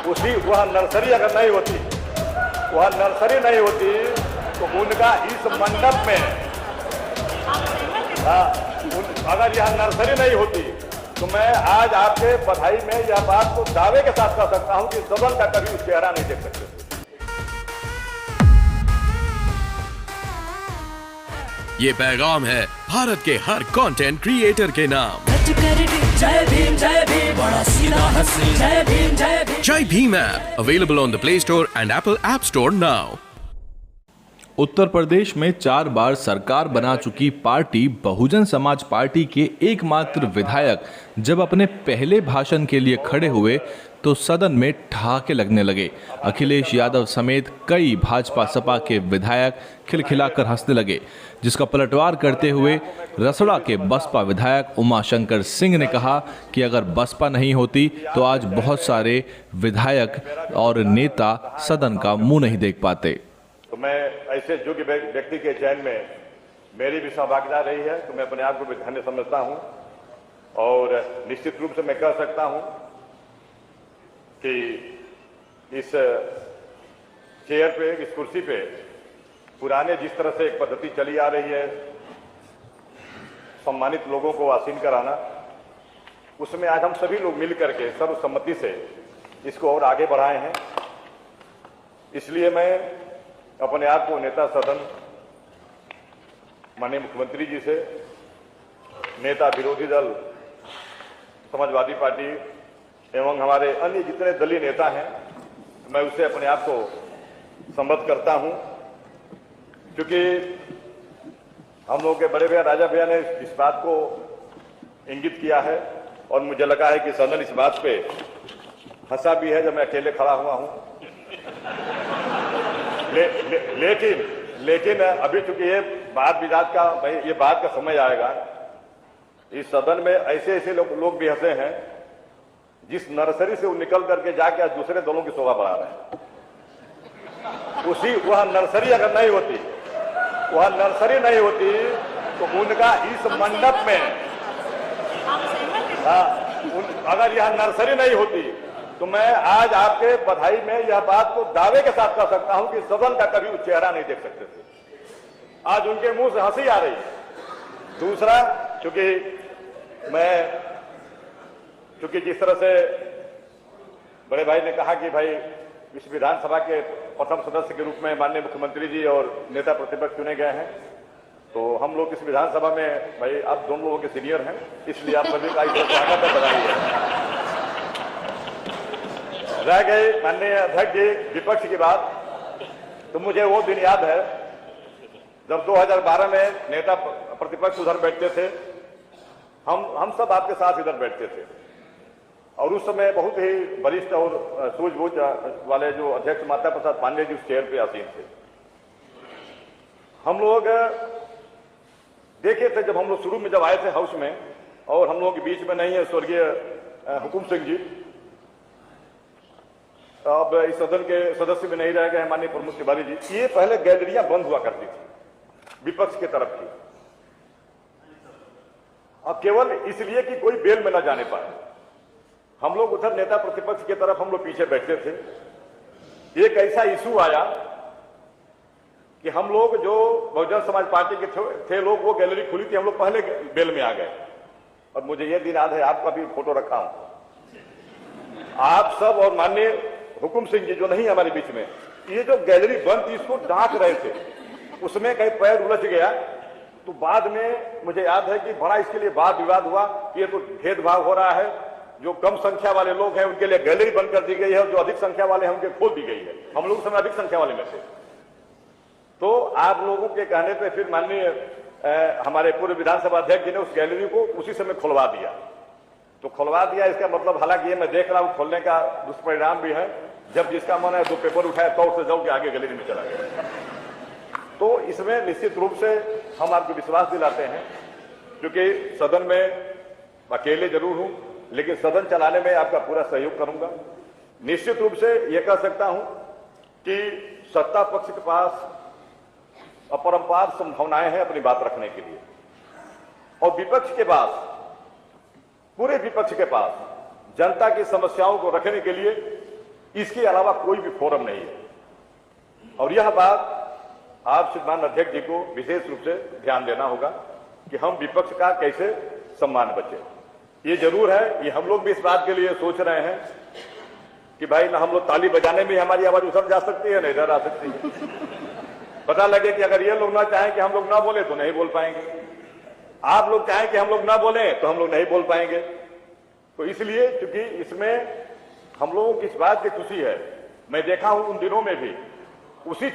उसी वह नर्सरी अगर नहीं होती, वह नर्सरी नहीं होती तो उनका इस मंडप में, अगर यह नर्सरी नहीं होती तो मैं आज आपके बधाई में यह बात को दावे के साथ कह सकता हूं कि सदन का कभी चेहरा नहीं देख सकते। ये पैगाम है भारत के हर कंटेंट क्रिएटर के नाम। जय भीम बड़ा सीधा हंसी, Jai Bhim. Jai Bhim app available on the play store and Apple app store now. Uttar Pradesh में 4 बार सरकार बना चुकी पार्टी बहुजन समाज पार्टी के एकमात्र विधायक जब अपने पहले भाषण के लिए खड़े हुए तो सदन में ठहाके लगने लगे। अखिलेश यादव समेत कई भाजपा सपा के विधायक खिलखिलाकर हंसने लगे, जिसका पलटवार करते हुए रसड़ा के बसपा विधायक उमाशंकर सिंह ने कहा कि अगर बसपा नहीं होती तो आज बहुत सारे विधायक और नेता सदन का मुंह नहीं देख पाते। तो मैं ऐसे योग्य व्यक्ति के चयन में मेरी भी सहभागिता रही है, तो मैं अपने आप को भी धन्य समझता हूं और निश्चित रूप से मैं कह सकता हूं कि इस चेयर पे, इस कुर्सी पे पुराने जिस तरह से एक पद्धति चली आ रही है सम्मानित लोगों को आसीन कराना, उसमें आज हम सभी लोग मिलकर के सर्वसम्मति से इसको और आगे बढ़ाए हैं। इसलिए मैं अपने आप को नेता सदन माननीय मुख्यमंत्री जी से, नेता विरोधी दल समाजवादी पार्टी एवं हमारे अन्य जितने दलीय नेता हैं, मैं उससे अपने आप को संबद्ध करता हूं, क्योंकि हम लोग के बड़े भैया राजा भैया ने इस बात को इंगित किया है और मुझे लगा है कि सदन इस बात पे हंसा भी है जब मैं अकेले खड़ा हुआ हूं। लेकिन अभी चूंकि ये बात विवाद का, ये बात का समय आएगा, इस सदन में ऐसे ऐसे लोग भी हंसे हैं जिस नर्सरी से वो निकल करके जाके आज दूसरे दलों की शोभा बढ़ा रहे हैं। उसी वह नर्सरी अगर नहीं होती, वह नर्सरी नहीं होती तो उनका इस मंडप में, अगर यह नर्सरी नहीं होती तो मैं आज आपके बधाई में यह बात को दावे के साथ कह सकता हूं कि सदन का कभी चेहरा नहीं देख सकते थे। आज उनके मुंह से हंसी आ रही है। दूसरा, क्योंकि जिस तरह से बड़े भाई ने कहा कि भाई इस विधानसभा के प्रथम सदस्य के रूप में माननीय मुख्यमंत्री जी और नेता प्रतिपक्ष चुने गए हैं, तो हम लोग इस विधानसभा में भाई आप दोनों लोगों के सीनियर हैं, इसलिए आप सभी का स्वागत है, बधाई है। रह गए माननीय अध्यक्ष जी विपक्ष की बात, तो मुझे वो दिन याद है जब 2012 में नेता प्रतिपक्ष उधर बैठते थे, हम सब आपके साथ इधर बैठते थे और उस समय बहुत ही वरिष्ठ और सूझबूझ वाले जो अध्यक्ष माता प्रसाद पांडे जी उस चेयर पे आसीन थे। हम लोग देखे थे जब हम लोग शुरू में जब आए थे हाउस में, और हम लोगों के बीच में नहीं है स्वर्गीय हुकुम सिंह जी, अब इस सदन के सदस्य भी नहीं रह गए माननीय प्रमोद तिवारी जी। ये पहले गैलरियां बंद हुआ करती थी विपक्ष की तरफ की, अब केवल इसलिए कि कोई बेल में न जाने पाए। हम लोग उधर नेता प्रतिपक्ष की तरफ हम लोग पीछे बैठते थे। एक ऐसा इशू आया कि हम लोग जो बहुजन समाज पार्टी के थे लोग, वो गैलरी खुली थी, हम लोग पहले बेल में आ गए। और मुझे ये दिन याद है, आपका भी फोटो रखा हूं, आप सब और माननीय हुकुम सिंह जी जो नहीं हमारे बीच में, ये जो गैलरी बंद थी इसको डांट रहे थे, उसमें कहीं पैर उलझ गया। तो बाद में मुझे याद है कि बड़ा इसके लिए वाद विवाद हुआ कि ये तो भेदभाव हो रहा है, जो कम संख्या वाले लोग हैं उनके लिए गैलरी बंद कर दी गई है और जो अधिक संख्या वाले हैं उनके खोल दी गई है। हम लोग उस समय अधिक संख्या वाले में थे। तो आप लोगों के कहने पर फिर माननीय हमारे पूर्व विधानसभा अध्यक्ष जी ने उस गैलरी को उसी समय खुलवा दिया। तो खुलवा दिया, इसका मतलब हालांकि ये मैं देख रहा हूं खोलने का दुष्परिणाम भी है, जब जिसका मन है 2 पेपर उठाया तो से जाओ के आगे गैलरी में चला गया। तो इसमें निश्चित रूप से हम आपको विश्वास दिलाते हैं, क्योंकि सदन में अकेले जरूर हूं लेकिन सदन चलाने में आपका पूरा सहयोग करूंगा। निश्चित रूप से यह कह सकता हूं कि सत्ता पक्ष के पास अपरंपार संभावनाएं हैं अपनी बात रखने के लिए, और विपक्ष के पास, पूरे विपक्ष के पास जनता की समस्याओं को रखने के लिए इसके अलावा कोई भी फोरम नहीं है। और यह बात आप श्रीमान अध्यक्ष जी को विशेष रूप से ध्यान देना होगा कि हम विपक्ष का कैसे सम्मान बचे। ये जरूर है, ये हम लोग भी इस बात के लिए सोच रहे हैं कि भाई ना हम लोग ताली बजाने में हमारी आवाज उतर जा सकती है, ना इधर आ सकती है। पता लगे कि अगर ये लोग ना चाहें कि हम लोग ना बोले तो नहीं बोल पाएंगे, आप लोग चाहें कि हम लोग ना बोले तो हम लोग नहीं बोल पाएंगे। तो इसलिए चूंकि इसमें हम लोगों की इस बात की खुशी है, मैं देखा हूं उन दिनों में भी उसी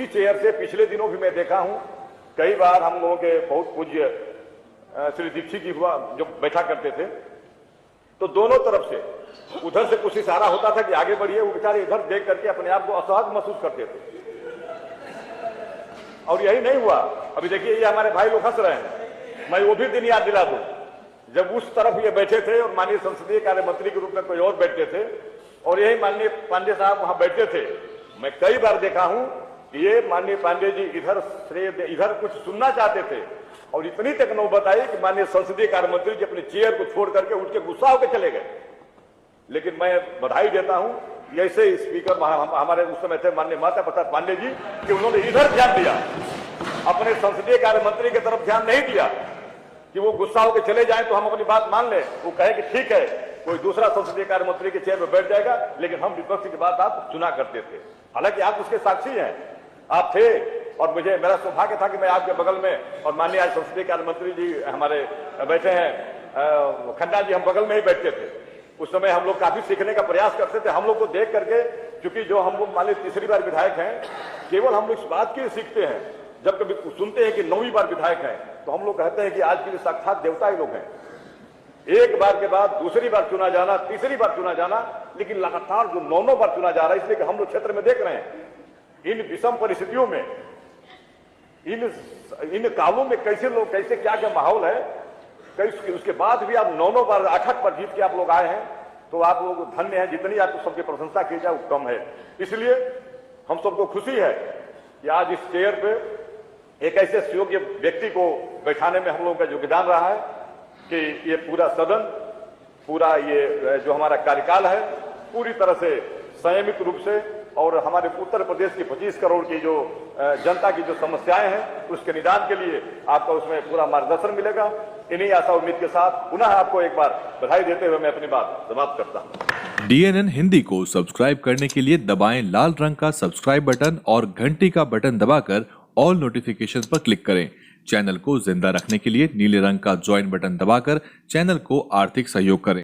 चेयर से पिछले दिनों भी मैं देखा हूं कई बार हम लोगों के बहुत पूज्य श्री दीक्षित जी हुआ जो बैठा करते थे, तो दोनों तरफ से उधर से कुछ इशारा होता था कि आगे बढ़िए, वो बेचारे इधर देख करके अपने आप को असहज महसूस करते थे। और यही नहीं हुआ, अभी देखिए ये हमारे भाई लोग हंस रहे हैं, मैं वो भी दिन याद दिला दूं जब उस तरफ ये बैठे थे और माननीय संसदीय कार्य मंत्री के रूप में कोई और बैठते थे और यही माननीय पांडे साहब वहां बैठते थे। मैं कई बार देखा हूं कि ये माननीय पांडे जी इधर कुछ सुनना चाहते थे और इतनी तक नौबत आई कि माननीय संसदीय कार्य मंत्री जी अपने चेयर को छोड़ करके उठ के गुस्सा होकर चले गए। लेकिन मैं बधाई देता हूं ऐसे स्पीकर हमारे उस समय थे माननीय माता प्रसाद पांडे जी कि उन्होंने इधर ध्यान दिया, अपने संसदीय कार्य मंत्री की तरफ ध्यान नहीं दिया कि वो गुस्सा होकर चले जाए तो हम अपनी बात मान लें। वो कहे कि ठीक है कोई दूसरा संसदीय कार्य मंत्री के चेयर पर बैठ जाएगा, लेकिन हम विपक्ष की बात आप सुना करते थे। हालांकि आप उसके साक्षी हैं, आप थे और मेरा सौभाग्य था कि मैं आपके बगल में और माननीय आज संसदीय कार्य मंत्री जी हमारे बैठे हैं खन्ना जी, हम बगल में ही बैठते थे। उस समय हम लोग काफी सीखने का प्रयास करते थे। हम लोग को देख करके, क्योंकि जो हम लोग मान लीजिए तीसरी बार विधायक हैं, केवल हम लोग इस बात के सीखते हैं जब कभी सुनते हैं कि 9वीं बार विधायक हैं तो हम लोग कहते हैं कि आज के लिए साक्षात देवता ही लोग हैं। एक बार के बाद दूसरी बार चुना जाना, तीसरी बार चुना जाना, लेकिन लगातार जो 9 बार चुना जा रहा है, इसलिए कि हम लोग क्षेत्र में देख रहे हैं इन विषम परिस्थितियों में, इन कालों में कैसे क्या क्या माहौल है। उसके बाद भी आप 9 बार 8 पर जीत के आप लोग आए हैं, तो आप लोग धन्य हैं। जितनी आपको सबकी प्रशंसा की जाए वो कम है। इसलिए हम सबको खुशी है कि आज इस चेयर पे एक ऐसे योग्य व्यक्ति को बैठाने में हम लोगों का योगदान रहा है कि ये पूरा सदन, पूरा ये जो हमारा कार्यकाल है, पूरी तरह से संयमित रूप से और हमारे उत्तर प्रदेश की 25 करोड़ की जो जनता की जो समस्याएं हैं उसके निदान के लिए आपका उसमें पूरा मार्गदर्शन मिलेगा। इन्हीं आशा उम्मीद के साथ पुनः आपको एक बार बधाई देते हुए मैं अपनी बात समाप्त करता हूं। DNN हिंदी को सब्सक्राइब करने के लिए दबाएं लाल रंग का सब्सक्राइब बटन और घंटी का बटन दबाकर ऑल नोटिफिकेशन पर क्लिक करें। चैनल को जिंदा रखने के लिए नीले रंग का ज्वाइन बटन दबाकर चैनल को आर्थिक सहयोग करें।